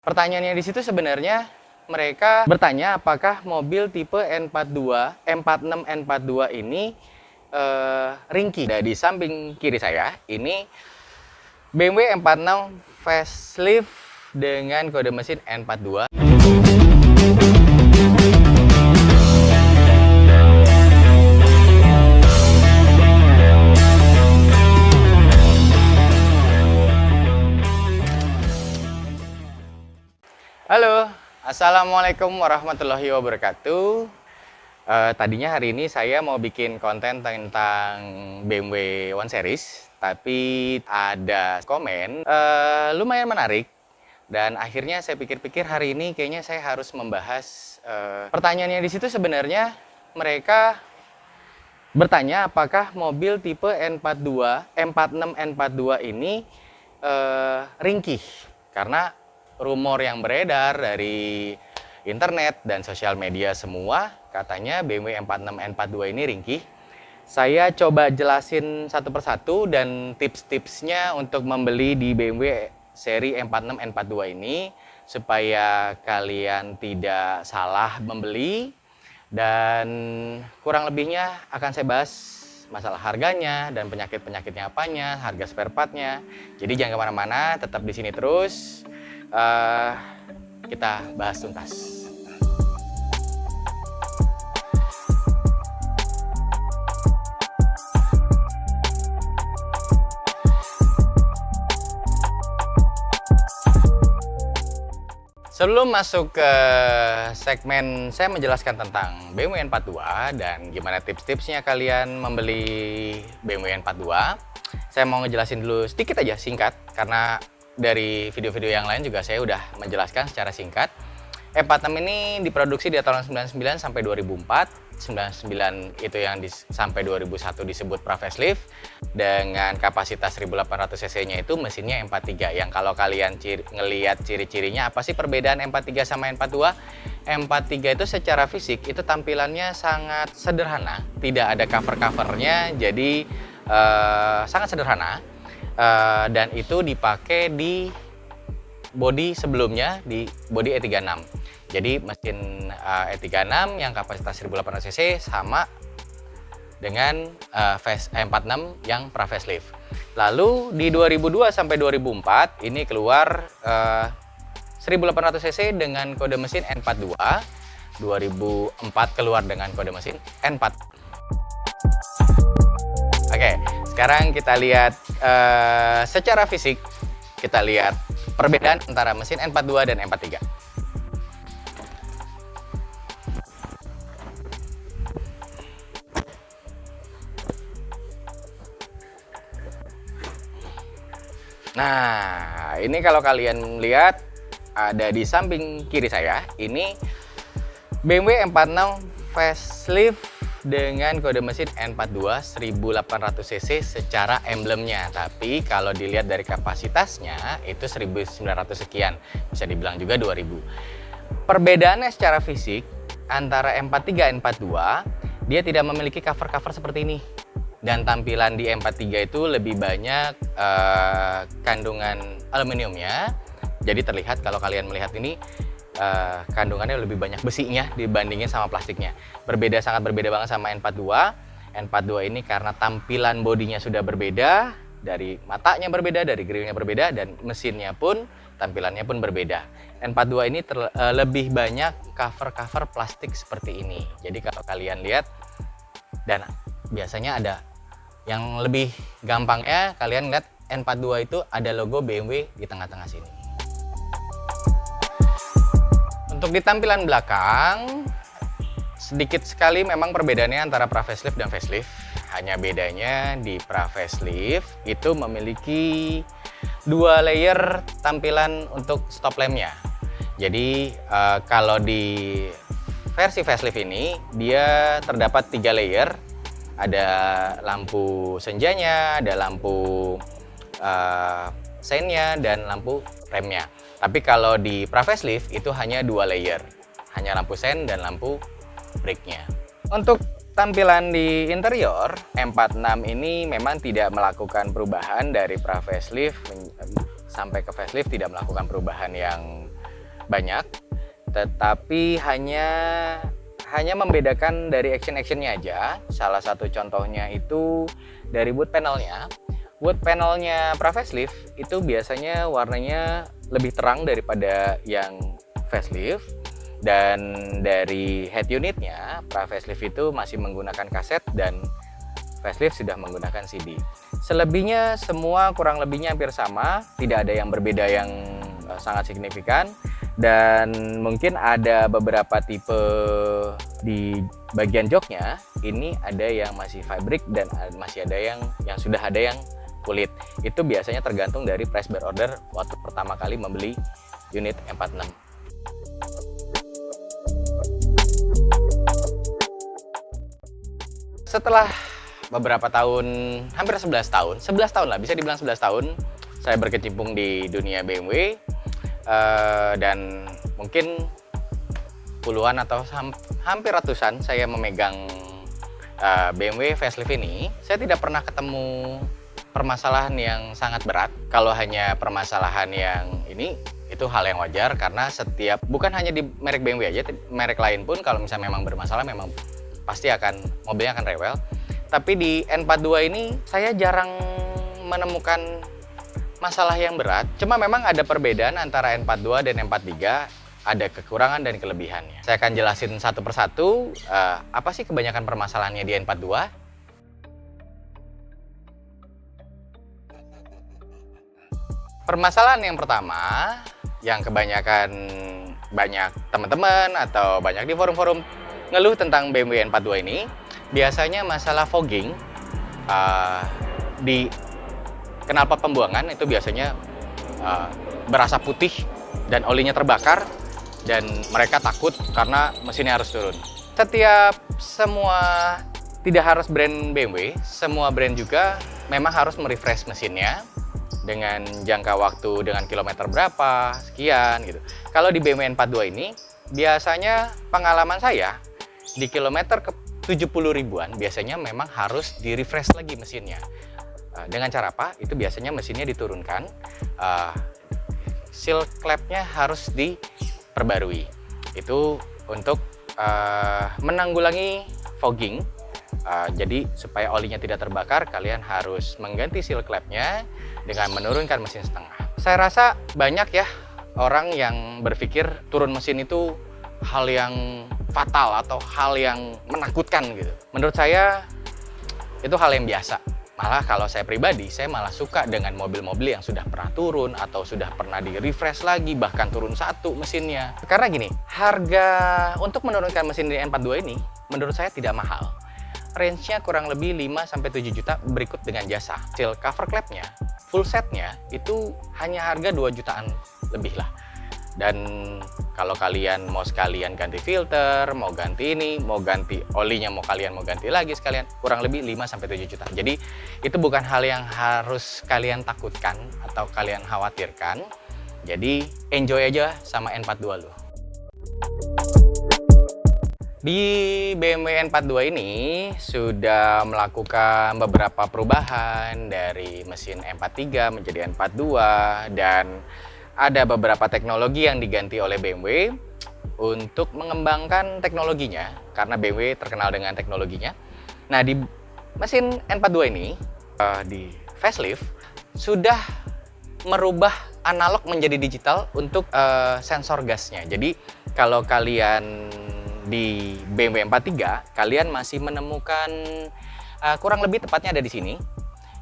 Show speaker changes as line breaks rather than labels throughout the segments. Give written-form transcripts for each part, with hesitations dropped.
Pertanyaannya di situ sebenarnya mereka bertanya apakah mobil tipe N42, M46 N42 ini ringkih. Nah, di samping kiri saya ini BMW M46 facelift dengan kode mesin N42. Halo, assalamualaikum warahmatullahi wabarakatuh. Tadinya hari ini saya mau bikin konten tentang BMW One Series, tapi ada komen lumayan menarik. Dan akhirnya saya pikir-pikir hari ini kayaknya saya harus membahas pertanyaannya di situ sebenarnya mereka bertanya apakah mobil tipe N42, M46 N42 ini ringkih. Karena rumor yang beredar dari internet dan sosial media semua katanya BMW M46 N42 ini ringkih. Saya coba jelasin satu persatu dan tips-tipsnya untuk membeli di BMW seri M46 N42 ini supaya kalian tidak salah membeli, dan kurang lebihnya akan saya bahas masalah harganya dan penyakit-penyakitnya apanya, harga spare partnya. Jadi jangan kemana-mana, tetap di sini terus. Kita bahas tuntas. Sebelum masuk ke segmen saya menjelaskan tentang BMW N42 dan gimana tips-tipsnya kalian membeli BMW N42, saya mau ngejelasin dulu sedikit aja singkat, karena dari video-video yang lain juga saya udah menjelaskan secara singkat. M46 ini diproduksi di tahun 99 sampai 2004. 99 itu yang sampai 2001 disebut pra-facelift dengan kapasitas 1800 cc-nya itu mesinnya M43. Yang kalau kalian ngelihat ciri-cirinya, apa sih perbedaan M43 sama M42? M43 itu secara fisik itu tampilannya sangat sederhana, tidak ada cover-covernya, jadi sangat sederhana. Dan itu dipakai di bodi sebelumnya, di bodi E36. Jadi mesin E36 yang kapasitas 1800 cc sama dengan M46 yang pra-facelift. Lalu di 2002 sampai 2004 ini keluar 1800 cc dengan kode mesin N42. 2004 keluar dengan kode mesin N4. Oke, sekarang kita lihat secara fisik, kita lihat perbedaan antara mesin N42 dan M43. Nah, ini kalau kalian lihat ada di samping kiri saya, ini BMW M46 facelift dengan kode mesin N42 1800 cc secara emblemnya. Tapi kalau dilihat dari kapasitasnya itu 1900 sekian, bisa dibilang juga 2000. Perbedaannya secara fisik antara M43 dan M42, dia tidak memiliki cover-cover seperti ini. Dan tampilan di M43 itu lebih banyak kandungan aluminiumnya. Jadi terlihat kalau kalian melihat ini kandungannya lebih banyak besinya dibandingin sama plastiknya. Sangat berbeda banget sama N42. N42 ini karena tampilan bodinya sudah berbeda, dari matanya berbeda, dari grillnya berbeda, dan mesinnya pun tampilannya pun berbeda. N42 ini lebih banyak cover-cover plastik seperti ini. Jadi kalau kalian lihat, dan biasanya ada yang lebih gampangnya kalian lihat N42 itu ada logo BMW di tengah-tengah sini. Untuk di tampilan belakang, sedikit sekali memang perbedaannya antara pra-facelift dan facelift. Hanya bedanya di pra-facelift itu memiliki 2 layer tampilan untuk stop lampnya. Jadi kalau di versi facelift ini dia terdapat 3 layer. Ada lampu senjanya, ada lampu seinnya, dan lampu remnya. Tapi kalau di pra-facelift itu hanya 2 layer, hanya lampu sen dan lampu brake-nya. Untuk tampilan di interior, M46 ini memang tidak melakukan perubahan dari pra-facelift sampai ke facelift, tidak melakukan perubahan yang banyak, tetapi hanya membedakan dari action-actionnya aja. Salah satu contohnya itu dari boot panelnya. Boot panelnya pra facelift itu biasanya warnanya lebih terang daripada yang facelift, dan dari head unitnya pra facelift itu masih menggunakan kaset dan facelift sudah menggunakan CD. Selebihnya semua kurang lebihnya hampir sama, tidak ada yang berbeda yang sangat signifikan. Dan mungkin ada beberapa tipe di bagian joknya, ini ada yang masih fabric dan masih ada yang sudah ada yang kulit. Itu biasanya tergantung dari price bar order waktu pertama kali membeli unit M46. Setelah beberapa tahun, hampir 11 tahun lah, bisa dibilang 11 tahun, saya berkecimpung di dunia BMW. Dan mungkin puluhan atau hampir ratusan saya memegang BMW facelift ini. Saya tidak pernah ketemu permasalahan yang sangat berat. Kalau hanya permasalahan yang ini, itu hal yang wajar karena bukan hanya di merek BMW aja, merek lain pun kalau misalnya memang bermasalah, memang pasti mobilnya akan rewel. Tapi di N42 ini saya jarang menemukan masalah yang berat. Cuma memang ada perbedaan antara N42 dan N43, ada kekurangan dan kelebihannya. Saya akan jelasin satu persatu apa sih kebanyakan permasalahannya di N42. Permasalahan yang pertama, yang kebanyakan banyak teman-teman atau banyak di forum-forum ngeluh tentang BMW N42 ini, biasanya masalah fogging di knalpot pembuangan itu biasanya berasa putih dan olinya terbakar, dan mereka takut karena mesinnya harus turun. Tidak harus brand BMW, semua brand juga memang harus merefresh mesinnya dengan jangka waktu, dengan kilometer berapa, sekian gitu. Kalau di BMW N42 ini, biasanya pengalaman saya di kilometer ke 70 ribuan biasanya memang harus di-refresh lagi mesinnya. Dengan cara apa? Itu biasanya mesinnya diturunkan, seal clamp-nya harus diperbarui. Itu untuk menanggulangi fogging. Jadi supaya olinya tidak terbakar, kalian harus mengganti seal clamp-nya dengan menurunkan mesin setengah. Saya rasa banyak ya orang yang berpikir turun mesin itu hal yang fatal atau hal yang menakutkan gitu. Menurut saya itu hal yang biasa. Malah kalau saya pribadi, saya malah suka dengan mobil-mobil yang sudah pernah turun atau sudah pernah di-refresh lagi, bahkan turun satu mesinnya. Karena gini, harga untuk menurunkan mesin di N42 ini menurut saya tidak mahal. Range-nya kurang lebih 5-7 juta berikut dengan jasa. Seal cover clamp-nya, full set-nya itu hanya harga 2 jutaan lebih lah. Dan kalau kalian mau sekalian ganti filter, mau ganti ini, mau ganti olinya, mau ganti lagi sekalian, kurang lebih 5-7 juta. Jadi itu bukan hal yang harus kalian takutkan atau kalian khawatirkan. Jadi enjoy aja sama N42 lo. Di BMW N42 ini sudah melakukan beberapa perubahan dari mesin M43 menjadi N42, dan ada beberapa teknologi yang diganti oleh BMW untuk mengembangkan teknologinya, karena BMW terkenal dengan teknologinya. Nah, di mesin N42 ini, di facelift, sudah merubah analog menjadi digital untuk sensor gasnya. Jadi, kalau kalian di BMW M43, kalian masih menemukan, kurang lebih tepatnya ada di sini,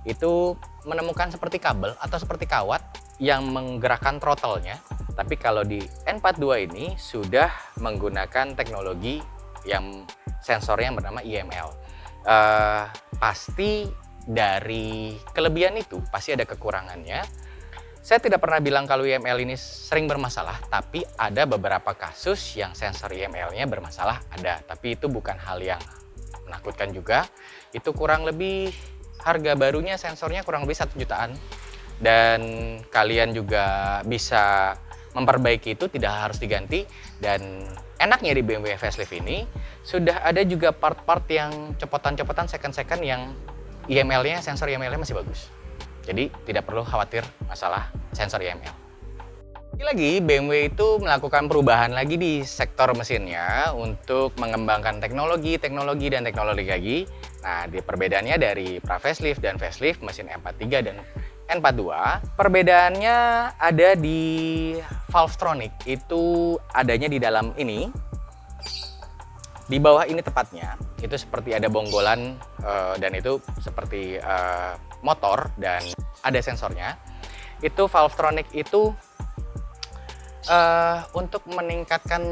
itu menemukan seperti kabel atau seperti kawat yang menggerakkan throttle-nya. Tapi kalau di N42 ini sudah menggunakan teknologi yang sensornya yang bernama IML. Pasti dari kelebihan itu pasti ada kekurangannya. Saya tidak pernah bilang kalau IML ini sering bermasalah, tapi ada beberapa kasus yang sensor IML-nya bermasalah, ada. Tapi itu bukan hal yang menakutkan juga. Itu kurang lebih, harga barunya sensornya kurang lebih 1 jutaan. Dan kalian juga bisa memperbaiki itu, tidak harus diganti. Dan enaknya di BMW facelift ini sudah ada juga part-part yang copotan-copotan second-second yang IML-nya, sensor IML-nya masih bagus. Jadi tidak perlu khawatir masalah sensor IML. Lagi BMW itu melakukan perubahan lagi di sektor mesinnya untuk mengembangkan teknologi lagi. Nah, di perbedaannya dari pra-facelift dan facelift mesin M43 dan N42, perbedaannya ada di Valvetronic. Itu adanya di dalam ini. Di bawah ini tepatnya, itu seperti ada bonggolan dan itu seperti motor dan ada sensornya. Itu Valvetronic itu untuk meningkatkan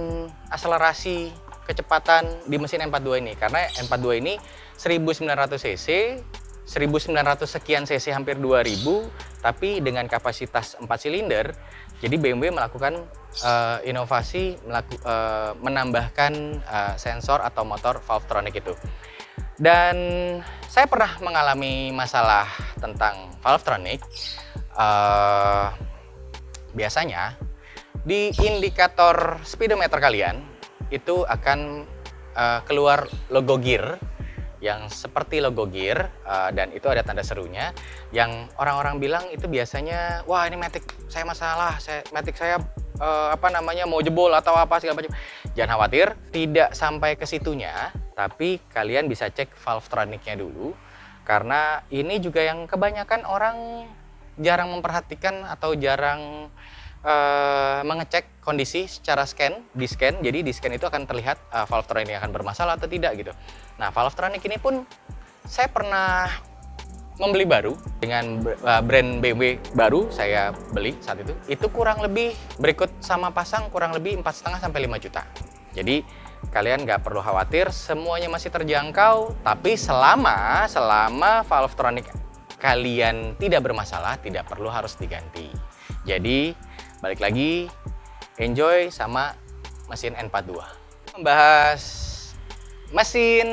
akselerasi kecepatan di mesin N42 ini, karena N42 ini 1900 cc, 1900 sekian cc, hampir 2000, tapi dengan kapasitas 4 silinder. Jadi BMW melakukan inovasi, menambahkan sensor atau motor Valvetronic itu. Dan saya pernah mengalami masalah tentang Valvetronic. Biasanya di indikator speedometer kalian itu akan keluar logo gear yang seperti logo gear, dan itu ada tanda serunya yang orang-orang bilang itu biasanya, wah ini matic saya masalah, matic saya mau jebol atau apa segala macam. Jangan khawatir, tidak sampai ke situnya, tapi kalian bisa cek Valvetronic-nya dulu, karena ini juga yang kebanyakan orang jarang memperhatikan atau jarang mengecek kondisi secara di scan. Jadi di scan itu akan terlihat Valvetronic ini akan bermasalah atau tidak gitu. Nah, Valvetronic ini pun saya pernah membeli baru dengan brand BMW baru, saya beli saat itu kurang lebih berikut sama pasang kurang lebih 4,5 sampai 5 juta. Jadi kalian nggak perlu khawatir, semuanya masih terjangkau, tapi selama Valvetronic kalian tidak bermasalah, tidak perlu harus diganti. Jadi balik lagi, enjoy sama mesin N42. Membahas mesin,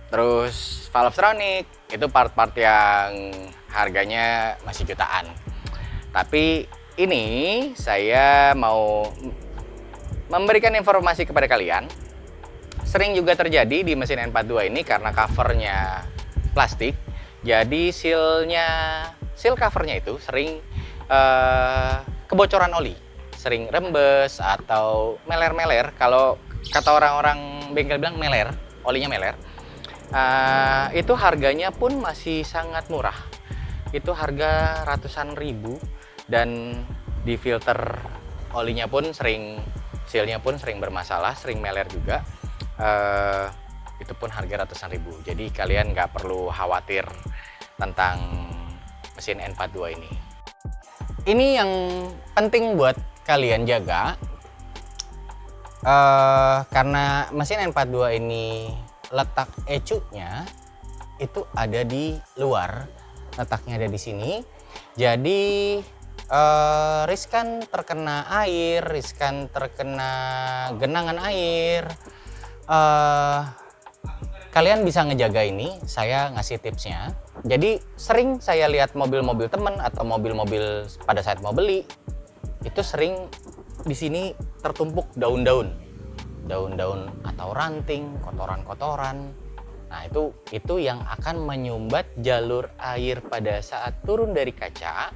terus Valvetronic, itu part-part yang harganya masih jutaan. Tapi ini saya mau memberikan informasi kepada kalian. Sering juga terjadi di mesin N42 ini karena covernya plastik. Jadi seal covernya itu sering kebocoran oli, sering rembes atau meler-meler. Kalau kata orang-orang bengkel bilang meler, olinya meler. Itu harganya pun masih sangat murah. Itu harga ratusan ribu, dan di filter olinya pun sealnya pun sering bermasalah, sering meler juga. Itu pun harga ratusan ribu. Jadi kalian nggak perlu khawatir tentang mesin N42 ini. Ini yang penting buat kalian jaga, karena mesin N42 ini letak ECU-nya itu ada di luar, letaknya ada di sini. Jadi riskan terkena air, riskan terkena genangan air. Kalian bisa ngejaga ini, saya ngasih tipsnya. Jadi sering saya lihat mobil-mobil temen atau mobil-mobil pada saat mau beli, itu sering di sini tertumpuk daun-daun atau ranting, kotoran-kotoran. Nah itu yang akan menyumbat jalur air pada saat turun dari kaca.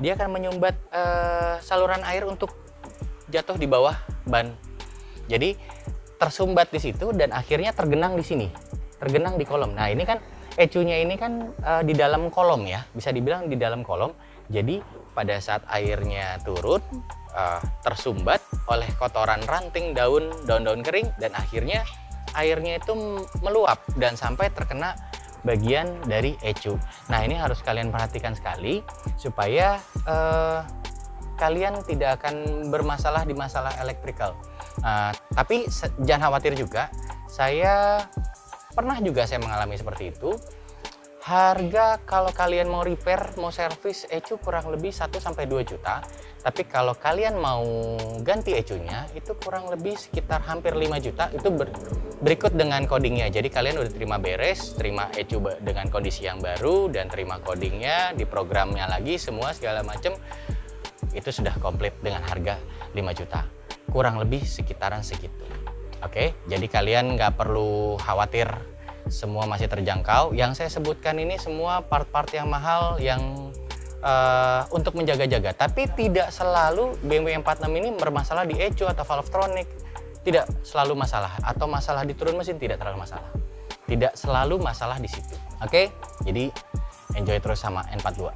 Dia akan menyumbat saluran air untuk jatuh di bawah ban. Jadi tersumbat di situ dan akhirnya tergenang di sini, tergenang di kolom. Nah ini kan ECU-nya ini kan di dalam kolom ya, bisa dibilang di dalam kolom. Jadi pada saat airnya turun, tersumbat oleh kotoran ranting, daun-daun kering, dan akhirnya airnya itu meluap dan sampai terkena bagian dari ECU. Nah ini harus kalian perhatikan sekali supaya kalian tidak akan bermasalah di masalah elektrikal. Tapi jangan khawatir juga, saya mengalami seperti itu. Harga kalau kalian mau repair, mau servis ECU kurang lebih 1-2 juta. Tapi kalau kalian mau ganti ECU-nya itu kurang lebih sekitar hampir 5 juta. Itu berikut dengan codingnya. Jadi kalian udah terima beres, terima ECU dengan kondisi yang baru, dan terima codingnya, di programnya lagi, semua segala macam. Itu sudah komplit dengan harga 5 juta. Kurang lebih sekitaran segitu. Oke, jadi kalian nggak perlu khawatir, semua masih terjangkau. Yang saya sebutkan ini semua part-part yang mahal, yang untuk menjaga-jaga. Tapi tidak selalu BMW 46 ini bermasalah di ECU atau Valvetronic. Tidak selalu masalah. Atau masalah di turun mesin tidak terlalu masalah. Tidak selalu masalah di situ. Oke? Jadi enjoy terus sama N42.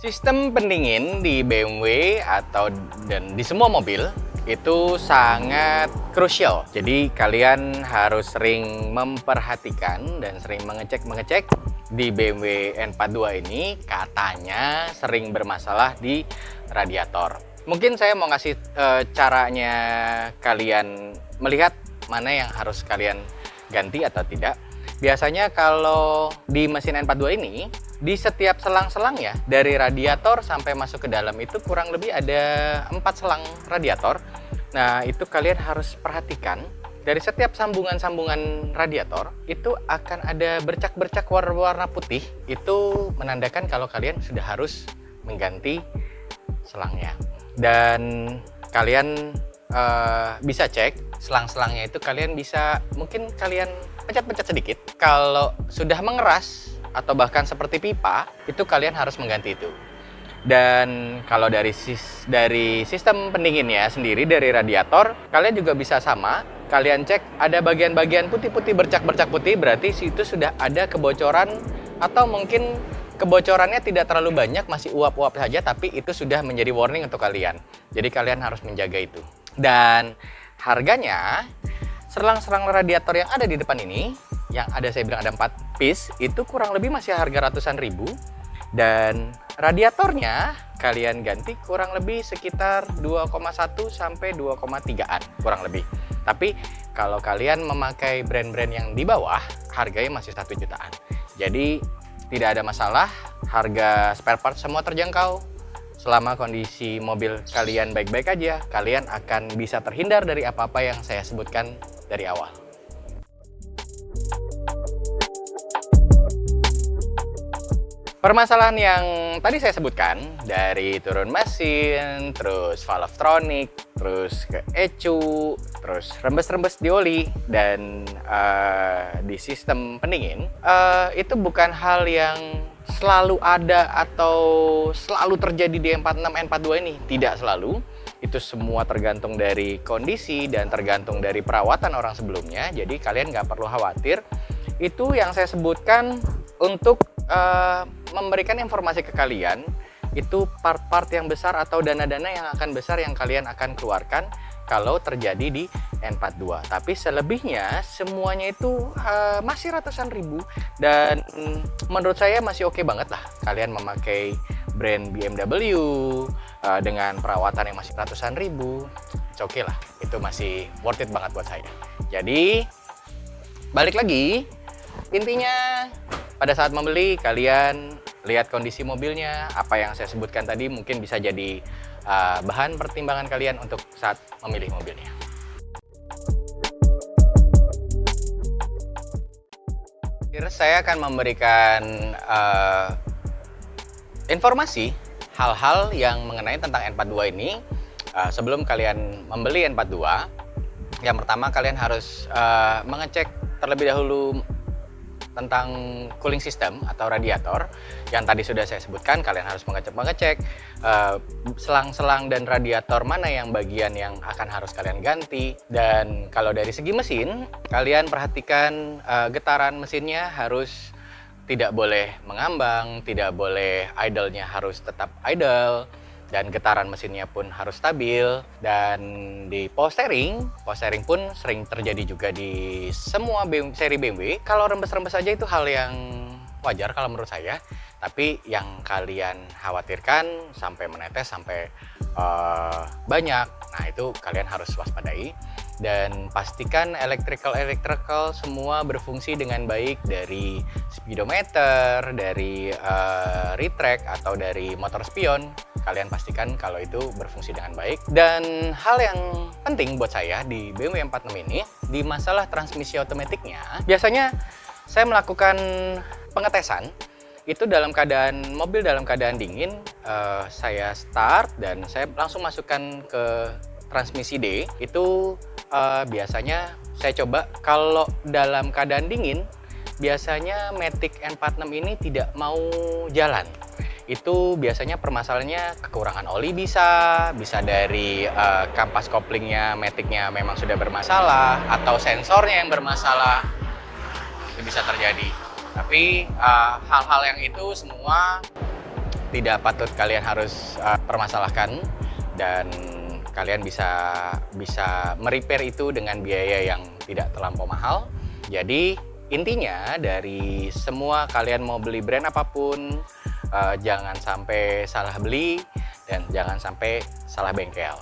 Sistem pendingin di BMW dan di semua mobil itu sangat krusial. Jadi kalian harus sering memperhatikan dan sering mengecek di BMW N42 ini katanya sering bermasalah di radiator. Mungkin saya mau ngasih caranya kalian melihat mana yang harus kalian ganti atau tidak. Biasanya kalau di mesin N42 ini, di setiap selang-selang ya, dari radiator sampai masuk ke dalam itu kurang lebih ada 4 selang radiator. Nah, itu kalian harus perhatikan. Dari setiap sambungan-sambungan radiator, itu akan ada bercak-bercak warna putih. Itu menandakan kalau kalian sudah harus mengganti selangnya. Dan kalian bisa cek selang-selangnya itu, kalian bisa mungkin kalian pencet-pencet sedikit. Kalau sudah mengeras atau bahkan seperti pipa, itu kalian harus mengganti itu. Dan kalau dari sistem pendinginnya sendiri, dari radiator, kalian juga bisa sama. Kalian cek ada bagian-bagian putih-putih, bercak-bercak putih, berarti itu sudah ada kebocoran, atau mungkin kebocorannya tidak terlalu banyak, masih uap-uap saja, tapi itu sudah menjadi warning untuk kalian. Jadi kalian harus menjaga itu. Dan harganya, selang-selang radiator yang ada di depan ini, yang ada saya bilang ada 4 piece, itu kurang lebih masih harga ratusan ribu. Dan radiatornya kalian ganti kurang lebih sekitar 2,1 sampai 2,3an kurang lebih. Tapi kalau kalian memakai brand-brand yang di bawah, harganya masih 1 jutaan. Jadi tidak ada masalah, harga spare part semua terjangkau. Selama kondisi mobil kalian baik-baik aja, kalian akan bisa terhindar dari apa-apa yang saya sebutkan dari awal. Permasalahan yang tadi saya sebutkan, dari turun mesin, terus Valvetronic, terus ke ECU, terus rembes-rembes di oli, dan di sistem pendingin, itu bukan hal yang selalu ada atau selalu terjadi di N46, N42 ini. Tidak selalu. Itu semua tergantung dari kondisi dan tergantung dari perawatan orang sebelumnya. Jadi kalian nggak perlu khawatir. Itu yang saya sebutkan untuk memberikan informasi ke kalian, itu part-part yang besar atau dana-dana yang akan besar yang kalian akan keluarkan kalau terjadi di N42. Tapi selebihnya semuanya itu masih ratusan ribu, dan menurut saya masih oke banget lah kalian memakai brand BMW dengan perawatan yang masih ratusan ribu. Oke lah, itu masih worth it banget buat saya. Jadi balik lagi, intinya pada saat membeli, kalian lihat kondisi mobilnya. Apa yang saya sebutkan tadi mungkin bisa jadi bahan pertimbangan kalian untuk saat memilih mobilnya. Saya akan memberikan informasi hal-hal yang mengenai tentang N42 ini. Sebelum kalian membeli N42, yang pertama kalian harus mengecek terlebih dahulu tentang cooling system atau radiator yang tadi sudah saya sebutkan. Kalian harus mengecek selang-selang dan radiator mana yang bagian yang akan harus kalian ganti. Dan kalau dari segi mesin, kalian perhatikan getaran mesinnya harus tidak boleh mengambang, tidak boleh idle-nya harus tetap idle, dan getaran mesinnya pun harus stabil. Dan di power steering pun sering terjadi juga di semua seri BMW. Kalau rembes-rembes saja itu hal yang wajar kalau menurut saya, tapi yang kalian khawatirkan sampai menetes, sampai banyak, nah itu kalian harus waspadai. Dan pastikan electrical semua berfungsi dengan baik, dari speedometer, dari retract atau dari motor spion. Kalian pastikan kalau itu berfungsi dengan baik. Dan hal yang penting buat saya di BMW 46 ini, di masalah transmisi otomatiknya, biasanya saya melakukan pengetesan itu dalam keadaan mobil dalam keadaan dingin. Saya start dan saya langsung masukkan ke transmisi D. Itu biasanya saya coba. Kalau dalam keadaan dingin, biasanya Matic N46 ini tidak mau jalan. Itu biasanya permasalahannya kekurangan oli, bisa dari kampas koplingnya Matic-nya memang sudah bermasalah, atau sensornya yang bermasalah, itu bisa terjadi. Tapi hal-hal yang itu semua tidak patut kalian harus permasalahkan, dan kalian bisa merepair itu dengan biaya yang tidak terlampau mahal. Jadi intinya dari semua kalian mau beli brand apapun, jangan sampai salah beli dan jangan sampai salah bengkel.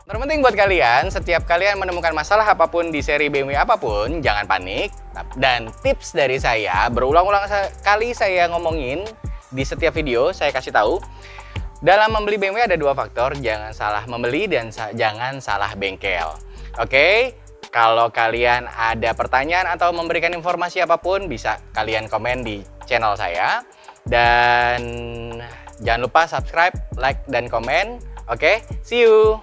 Terpenting buat kalian, setiap kalian menemukan masalah apapun di seri BMW apapun, jangan panik. Dan tips dari saya, berulang-ulang kali saya ngomongin di setiap video, saya kasih tahu, dalam membeli BMW ada dua faktor, jangan salah membeli dan jangan salah bengkel. Oke? Kalau kalian ada pertanyaan atau memberikan informasi apapun, bisa kalian komen di channel saya. Dan jangan lupa subscribe, like, dan komen. Oke, see you!